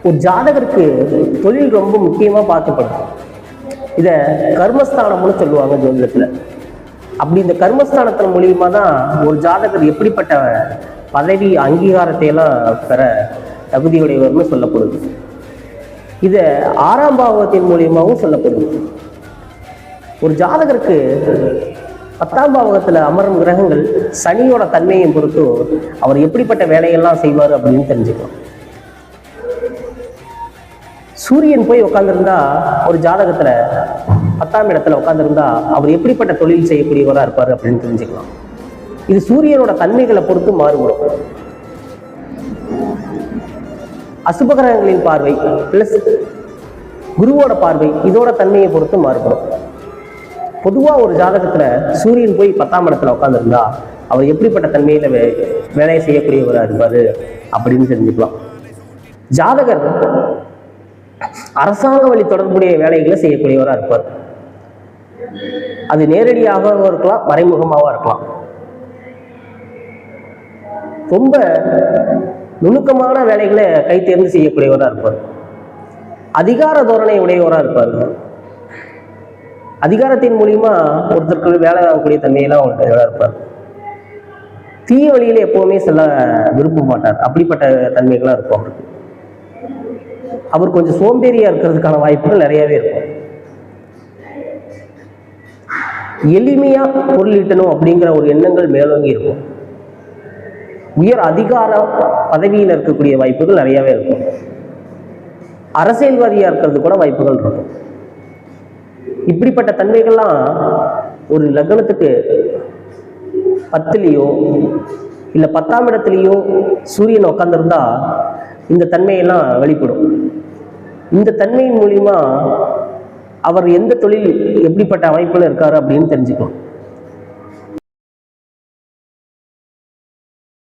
ஒரு ஜாதகருக்கு தொழில் ரொம்ப முக்கியமா பார்க்கப்படும். இத கர்மஸ்தானம்னு சொல்லுவாங்க ஜோதிடத்துல. அப்படி இந்த கர்மஸ்தானத்தின் மூலியமா தான் ஒரு ஜாதகர் எப்படிப்பட்ட பதவி அங்கீகாரத்தை எல்லாம் பெற தகுதியுடையவர்னு சொல்லப்படுது. இத 6ஆம் பாவகத்தின் மூலியமாகவும் சொல்லப்படுது. ஒரு ஜாதகருக்கு 10ஆம் பாவகத்துல அமரும் கிரகங்கள் சனியோட தன்மையை பொறுத்து அவர் எப்படிப்பட்ட வேலையெல்லாம் செய்வார் அப்படின்னு தெரிஞ்சுக்கலாம். சூரியன் போய் உட்கார்ந்துருந்தா ஒரு ஜாதகத்துல 10ஆம் இடத்துல உட்கார்ந்துருந்தா அவர் எப்படிப்பட்ட தொழில் செய்யக்கூடியவரா இருப்பாரு அப்படின்னு தெரிஞ்சுக்கலாம். இது சூரியனோட தன்மைகளை பொறுத்து மாறுபடும். அசுபகிரகங்களின் பார்வை பிளஸ் குருவோட பார்வை இதோட தன்மையை பொறுத்து மாறுபடும். பொதுவா ஒரு ஜாதகத்துல சூரியன் போய் 10ஆம் இடத்துல உட்கார்ந்துருந்தா அவர் எப்படிப்பட்ட தன்மையில வேலையை செய்யக்கூடியவரா இருப்பாரு அப்படின்னு தெரிஞ்சுக்கலாம். ஜாதகர் அரசாங்க வழி தொடர்புடைய வேலைகளை செய்யக்கூடியவரா இருப்பார். அது நேரடியாகவும் இருக்கலாம், மறைமுகமாகவும் இருக்கலாம். ரொம்ப நுணுக்கமான வேலைகளை கை தேர்ந்து செய்யக்கூடியவரா இருப்பார். அதிகார தோரணை உடையவரா இருப்பார். அதிகாரத்தின் மூலியமா ஒருத்தருக்கு வேலை வாங்கக்கூடிய தன்மையெல்லாம் உடையவரா இருப்பார். தீய வழியில எப்பவுமே செல்ல விரும்ப மாட்டார். அப்படிப்பட்ட தன்மைகள்லாம் இருக்கும் அவருக்கு. அவர் கொஞ்சம் சோம்பேறியா இருக்கிறதுக்கான வாய்ப்புகள் நிறையவே இருக்கும். எளிமையா பொருள் ஈட்டணும் அப்படிங்கிற ஒரு எண்ணங்கள் மேலோங்கி இருக்கும். உயர் அதிகார பதவியில் இருக்கக்கூடிய வாய்ப்புகள் நிறையவே இருக்கும். அரசியல்வாதியா இருக்கிறது கூட வாய்ப்புகள் இருக்கும். இப்படிப்பட்ட தன்மைகள்லாம் ஒரு லக்னத்துக்கு 10லயோ இல்ல 10ஆம் இடத்துலயோ சூரியன் உட்கார்ந்துருந்தா இந்த தன்மையெல்லாம் வெளிப்படும். இந்த தன்மையின் மூலியமா அவர் எந்த தொழில் எப்படிப்பட்ட அமைப்புல இருக்காரு அப்படின்னு தெரிஞ்சுக்கணும்.